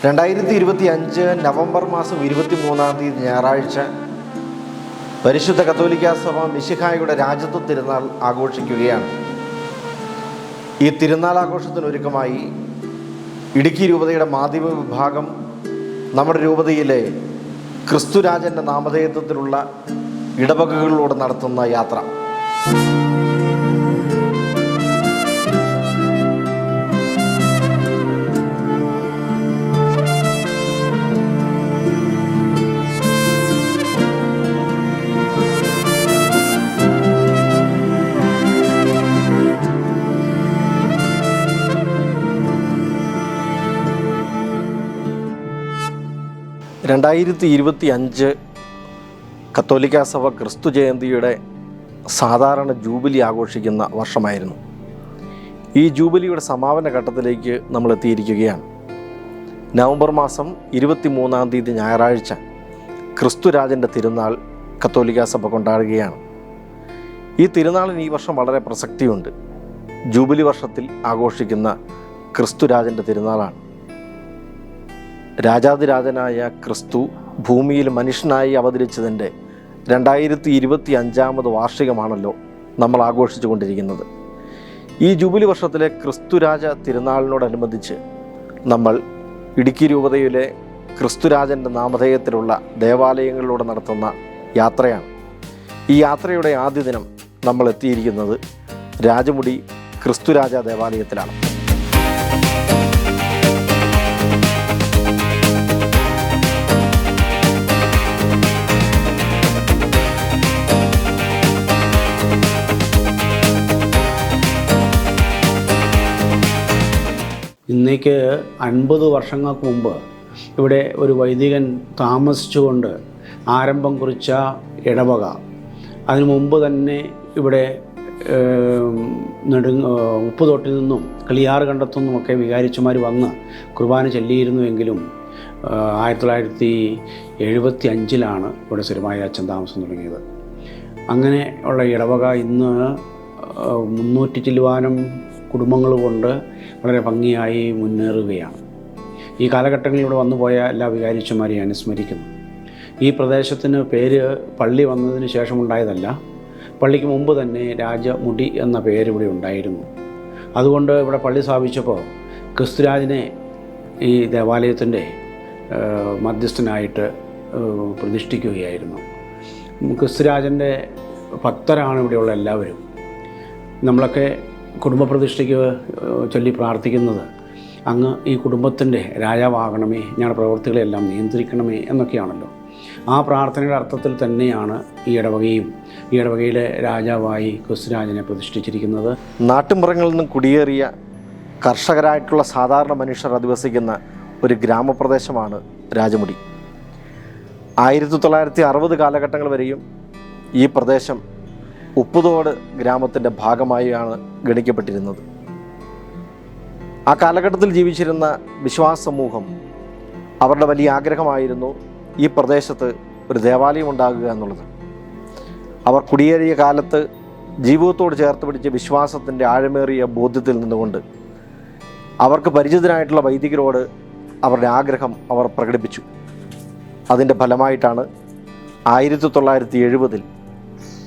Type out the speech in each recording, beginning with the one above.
2025 November മാസം 23-ാം തീയതി ഞായറാഴ്ച പരിശുദ്ധ കത്തോലിക്കാ സഭ മിശിഹായുടെ രാജത്വ തിരുനാൾ ആഘോഷിക്കുകയാണ്. ഈ തിരുനാൾ ആഘോഷത്തിനൊരുക്കമായി ഇടുക്കി രൂപതയുടെ മാധ്യമ വിഭാഗം നമ്മുടെ രൂപതയിലെ ക്രിസ്തുരാജൻ്റെ നാമധേയത്വത്തിലുള്ള ഇടവകകളിലൂടെ നടത്തുന്ന യാത്ര. (2025) കത്തോലിക്കാ സഭ ക്രിസ്തു ജയന്തിയുടെ സാധാരണ ജൂബിലി ആഘോഷിക്കുന്ന വർഷമായിരുന്നു. ഈ ജൂബിലിയുടെ സമാപന ഘട്ടത്തിലേക്ക് നമ്മൾ എത്തിയിരിക്കുകയാണ്. നവംബർ മാസം 23-ാം തീയതി ഞായറാഴ്ച ക്രിസ്തുരാജൻ്റെ തിരുനാൾ കത്തോലിക്കാ സഭ കൊണ്ടാടുകയാണ്. ഈ തിരുനാളിന് ഈ വർഷം വളരെ പ്രസക്തിയുണ്ട്. ജൂബിലി വർഷത്തിൽ ആഘോഷിക്കുന്ന ക്രിസ്തുരാജൻ്റെ തിരുനാളാണ്. രാജാതിരാജനായ ക്രിസ്തു ഭൂമിയിൽ മനുഷ്യനായി അവതരിച്ചതിൻ്റെ 2025 വാർഷികമാണല്ലോ നമ്മൾ ആഘോഷിച്ചു കൊണ്ടിരിക്കുന്നത്. ഈ ജൂബിലി വർഷത്തിലെ ക്രിസ്തുരാജ തിരുനാളിനോടനുബന്ധിച്ച് നമ്മൾ ഇടുക്കി രൂപതയിലെ ക്രിസ്തുരാജൻ്റെ നാമധേയത്തിലുള്ള ദേവാലയങ്ങളിലൂടെ നടത്തുന്ന യാത്രയാണ്. ഈ യാത്രയുടെ ആദ്യ ദിനം നമ്മൾ എത്തിയിരിക്കുന്നത് രാജമുടി ക്രിസ്തുരാജ ദേവാലയത്തിലാണ്. ഇന്നേക്ക് 50 വർഷങ്ങൾക്ക് മുമ്പ് ഇവിടെ ഒരു വൈദികൻ താമസിച്ചുകൊണ്ട് ആരംഭം കുറിച്ച ഇടവക. അതിനു മുമ്പ് തന്നെ ഇവിടെ ഉപ്പുതൊട്ടിൽ നിന്നും കിളിയാറ് കണ്ടത്തു നിന്നുമൊക്കെ വികാരിച്ചുമാർ വന്ന് കുർബാന ചൊല്ലിയിരുന്നുവെങ്കിലും 1975 ഇവിടെ സ്ഥിരമായ അച്ഛൻ താമസം തുടങ്ങിയത്. അങ്ങനെ ഉള്ള ഇടവക ഇന്ന് 300 ചില്ലുവാനം കുടുംബങ്ങൾ കൊണ്ട് വളരെ ഭംഗിയായി മുന്നേറുകയാണ്. ഈ കാലഘട്ടങ്ങളിലൂടെ വന്നുപോയ എല്ലാ വികാരിച്ചമാരെയും അനുസ്മരിക്കുന്നു. ഈ പ്രദേശത്തിന് പേര് പള്ളി വന്നതിന് ശേഷമുണ്ടായതല്ല. പള്ളിക്ക് മുമ്പ് തന്നെ രാജമുടി എന്ന പേര് ഇവിടെ ഉണ്ടായിരുന്നു. അതുകൊണ്ട് ഇവിടെ പള്ളി സ്ഥാപിച്ചപ്പോൾ ക്രിസ്തുരാജനെ ഈ ദേവാലയത്തിൻ്റെ മധ്യസ്ഥനായിട്ട് പ്രതിഷ്ഠിക്കുകയായിരുന്നു. ക്രിസ്തുരാജൻ്റെ ഭക്തരാണ് ഇവിടെയുള്ള എല്ലാവരും. നമ്മളൊക്കെ കുടുംബ പ്രതിഷ്ഠയ്ക്ക് ചൊല്ലി പ്രാർത്ഥിക്കുന്നത് അങ്ങ് ഈ കുടുംബത്തിൻ്റെ രാജാവാകണമേ, ഞങ്ങളുടെ പ്രവൃത്തികളെല്ലാം നിയന്ത്രിക്കണമേ എന്നൊക്കെയാണല്ലോ. ആ പ്രാർത്ഥനയുടെ അർത്ഥത്തിൽ തന്നെയാണ് ഈ ഇടവകയിലെ രാജാവായി ക്രിസ്തുരാജനെ പ്രതിഷ്ഠിച്ചിരിക്കുന്നത്. നാട്ടുമ്പുറങ്ങളിൽ നിന്നും കുടിയേറിയ കർഷകരായിട്ടുള്ള സാധാരണ മനുഷ്യർ അധിവസിക്കുന്ന ഒരു ഗ്രാമപ്രദേശമാണ് രാജമുടി. 1960 കാലഘട്ടങ്ങൾ വരെയും ഈ പ്രദേശം ഉപ്പുതോട് ഗ്രാമത്തിൻ്റെ ഭാഗമായാണ് ഗണിക്കപ്പെട്ടിരുന്നത്. ആ കാലഘട്ടത്തിൽ ജീവിച്ചിരുന്ന വിശ്വാസ സമൂഹം അവരുടെ വലിയ ആഗ്രഹമായിരുന്നു ഈ പ്രദേശത്ത് ഒരു ദേവാലയം ഉണ്ടാകുക എന്നുള്ളത്. അവർ കുടിയേറിയ കാലത്ത് ജീവിതത്തോട് ചേർത്ത് പിടിച്ച വിശ്വാസത്തിൻ്റെ ആഴമേറിയ ബോധ്യത്തിൽ നിന്നുകൊണ്ട് അവർക്ക് പരിചിതനായിട്ടുള്ള വൈദികരോട് അവരുടെ ആഗ്രഹം അവർ പ്രകടിപ്പിച്ചു. അതിൻ്റെ ഫലമായിട്ടാണ് 1970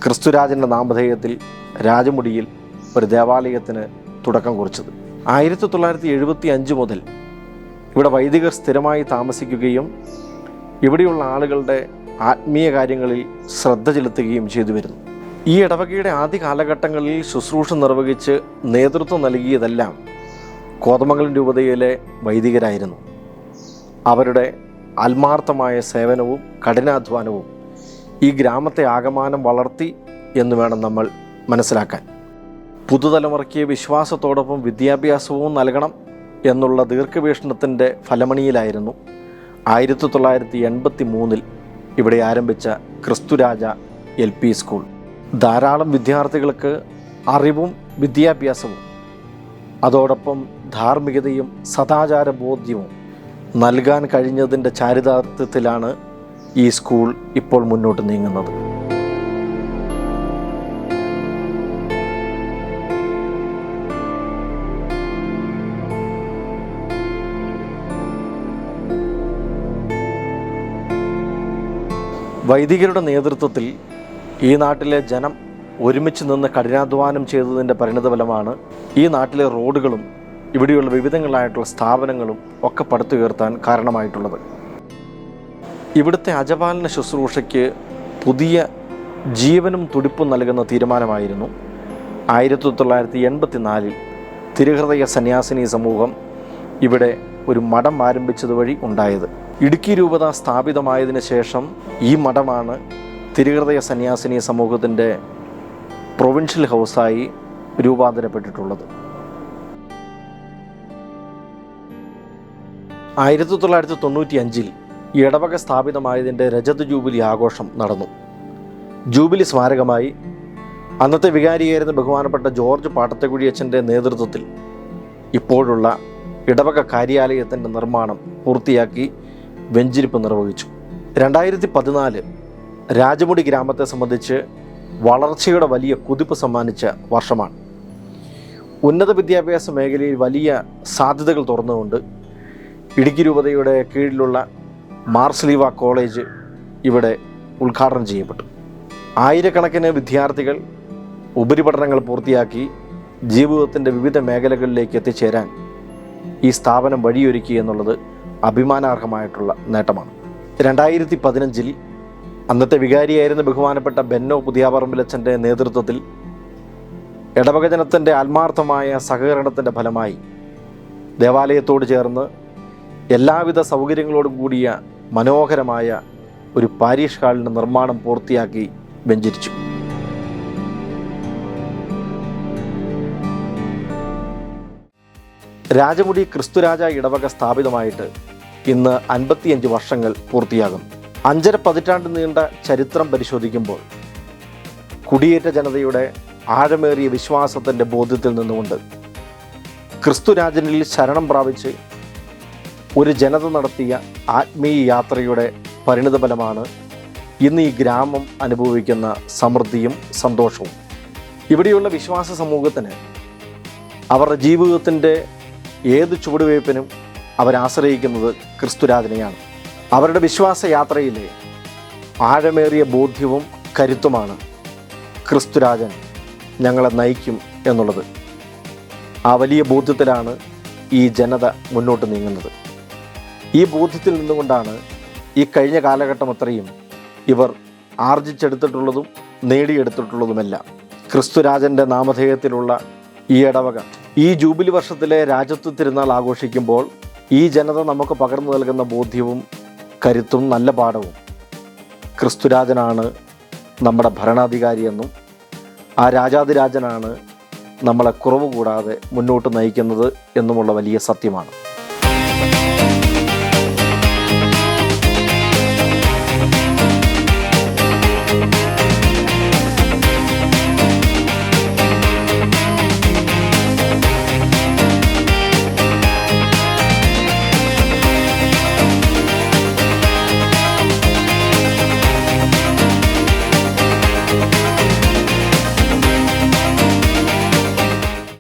ക്രിസ്തുരാജൻ്റെ നാമധേയത്തിൽ രാജമുടിയിൽ ഒരു ദേവാലയത്തിന് തുടക്കം കുറിച്ചത്. 1975 മുതൽ ഇവിടെ വൈദികർ സ്ഥിരമായി താമസിക്കുകയും ഇവിടെയുള്ള ആളുകളുടെ ആത്മീയ കാര്യങ്ങളിൽ ശ്രദ്ധ ചെലുത്തുകയും ചെയ്തു വരുന്നു. ഈ ഇടവകയുടെ ആദ്യ കാലഘട്ടങ്ങളിൽ ശുശ്രൂഷ നിർവഹിച്ച് നേതൃത്വം നൽകിയതെല്ലാം കോതമംഗലം രൂപതയിലെ വൈദികരായിരുന്നു. അവരുടെ ആത്മാർത്ഥമായ സേവനവും കഠിനാധ്വാനവും ഈ ഗ്രാമത്തെ ആകമാനം വളർത്തി എന്ന് വേണം നമ്മൾ മനസ്സിലാക്കാൻ. പുതുതലമുറയ്ക്ക് വിശ്വാസത്തോടൊപ്പം വിദ്യാഭ്യാസവും നൽകണം എന്നുള്ള ദീർഘവീക്ഷണത്തിൻ്റെ ഫലമണിയിലായിരുന്നു 1983 ഇവിടെ ആരംഭിച്ച ക്രിസ്തുരാജ LP സ്കൂൾ. ധാരാളം വിദ്യാർത്ഥികൾക്ക് അറിവും വിദ്യാഭ്യാസവും അതോടൊപ്പം ധാർമ്മികതയും സദാചാര ബോധ്യവും നൽകാൻ കഴിഞ്ഞതിൻ്റെ ചാരിതാർത്ഥ്യത്തിലാണ് ഈ സ്കൂൾ ഇപ്പോൾ മുന്നോട്ട് നീങ്ങുന്നത്. വൈദികരുടെ നേതൃത്വത്തിൽ ഈ നാട്ടിലെ ജനം ഒരുമിച്ച് നിന്ന് കഠിനാധ്വാനം ചെയ്തതിൻ്റെ പരിണിതഫലമാണ് ഈ നാട്ടിലെ റോഡുകളും ഇവിടെയുള്ള വിവിധങ്ങളായിട്ടുള്ള സ്ഥാപനങ്ങളും ഒക്കെ പടുത്തുയർത്താൻ കാരണമായിട്ടുള്ളത്. ഇവിടുത്തെ അജപാലന ശുശ്രൂഷയ്ക്ക് പുതിയ ജീവനും തുടിപ്പും നൽകുന്ന തീരുമാനമായിരുന്നു 1984 തിരുഹൃദയ സന്യാസിനി സമൂഹം ഇവിടെ ഒരു മഠം ആരംഭിച്ചതുവഴി ഉണ്ടായത്. ഇടുക്കി രൂപത സ്ഥാപിതമായതിനു ശേഷം ഈ മഠമാണ് തിരുഹൃദയ സന്യാസിനി സമൂഹത്തിൻ്റെ പ്രൊവിൻഷ്യൽ ഹൗസായി രൂപാന്തരപ്പെട്ടിട്ടുള്ളത്. 1995 ഈ ഇടവക സ്ഥാപിതമായതിൻ്റെ രജത ജൂബിലി ആഘോഷം നടന്നു. ജൂബിലി സ്മാരകമായി അന്നത്തെ വികാരിയായിരുന്ന ബഹുമാനപ്പെട്ട ജോർജ് പാട്ടത്തക്കുഴിയച്ഛൻ്റെ നേതൃത്വത്തിൽ ഇപ്പോഴുള്ള ഇടവക കാര്യാലയത്തിൻ്റെ നിർമ്മാണം പൂർത്തിയാക്കി വെഞ്ചിരിപ്പ് നിർവഹിച്ചു. 2014 രാജമുടി ഗ്രാമത്തെ സംബന്ധിച്ച് വളർച്ചയുടെ വലിയ കുതിപ്പ് സമ്മാനിച്ച വർഷമാണ്. ഉന്നത വിദ്യാഭ്യാസ മേഖലയിൽ വലിയ സാധ്യതകൾ തുറന്നുകൊണ്ട് ഇടുക്കി രൂപതയുടെ കീഴിലുള്ള മാർസ്ലീവ കോളേജ് ഇവിടെ ഉദ്ഘാടനം ചെയ്യപ്പെട്ടു. ആയിരക്കണക്കിന് വിദ്യാർത്ഥികൾ ഉപരിപഠനങ്ങൾ പൂർത്തിയാക്കി ജീവിതത്തിൻ്റെ വിവിധ മേഖലകളിലേക്ക് എത്തിച്ചേരാൻ ഈ സ്ഥാപനം വഴിയൊരുക്കി എന്നുള്ളത് അഭിമാനാർഹമായിട്ടുള്ള നേട്ടമാണ്. 2015 അന്നത്തെ വികാരിയായിരുന്ന ബഹുമാനപ്പെട്ട ബെന്നോ പുതിയാപറമ്പിലച്ഛൻ്റെ നേതൃത്വത്തിൽ ഇടവകജനത്തിൻ്റെ ആത്മാർത്ഥമായ സഹകരണത്തിൻ്റെ ഫലമായി ദേവാലയത്തോട് ചേർന്ന് എല്ലാവിധ സൗകര്യങ്ങളോടും കൂടിയ മനോഹരമായ ഒരു പാരീഷ് ഹാളിൻ്റെ നിർമ്മാണം പൂർത്തിയാക്കി വെഞ്ചരിച്ചു. രാജമുടി ക്രിസ്തുരാജ ഇടവക സ്ഥാപിതമായിട്ട് ഇന്ന് 55 വർഷങ്ങൾ പൂർത്തിയാകും. 5.5 പതിറ്റാണ്ട് നീണ്ട ചരിത്രം പരിശോധിക്കുമ്പോൾ കുടിയേറ്റ ജനതയുടെ ആഴമേറിയ വിശ്വാസത്തിൻ്റെ ബോധ്യത്തിൽ നിന്നുകൊണ്ട് ക്രിസ്തുരാജനിൽ ശരണം പ്രാപിച്ച് ഒരു ജനത നടത്തിയ ആത്മീയ യാത്രയുടെ പരിണിതഫലമാണ് ഇന്ന് ഈ ഗ്രാമം അനുഭവിക്കുന്ന സമൃദ്ധിയും സന്തോഷവും. ഇവിടെയുള്ള വിശ്വാസ സമൂഹത്തിന് അവരുടെ ജീവിതത്തിൻ്റെ ഏത് ചുവടുവയ്പ്പിനും അവരാശ്രയിക്കുന്നത് ക്രിസ്തുരാജനെയാണ്. അവരുടെ വിശ്വാസ യാത്രയിലെ ആഴമേറിയ ബോധ്യവും കരുത്തുമാണ് ക്രിസ്തുരാജൻ ഞങ്ങളെ നയിക്കും എന്നുള്ളത്. ആ വലിയ ബോധ്യത്തിലാണ് ഈ ജനത മുന്നോട്ട് നീങ്ങുന്നത്. ഈ ബോധ്യത്തിൽ നിന്നുകൊണ്ടാണ് ഈ കഴിഞ്ഞ കാലഘട്ടം അത്രയും ഇവർ ആർജിച്ചെടുത്തിട്ടുള്ളതും നേടിയെടുത്തിട്ടുള്ളതുമെല്ലാം. ക്രിസ്തുരാജൻ്റെ നാമധേയത്തിലുള്ള ഈ ഇടവക ഈ ജൂബിലി വർഷത്തിലെ രാജ്യത്വ തിരുനാൾ ആഘോഷിക്കുമ്പോൾ ഈ ജനത നമുക്ക് പകർന്നു നൽകുന്ന ബോധ്യവും കരുത്തും നല്ല പാഠവും ക്രിസ്തുരാജനാണ് നമ്മുടെ ഭരണാധികാരിയെന്നും ആ രാജാതിരാജനാണ് നമ്മളെ കുറവ് കൂടാതെ മുന്നോട്ട് നയിക്കുന്നത് എന്നുമുള്ള വലിയ സത്യമാണ്.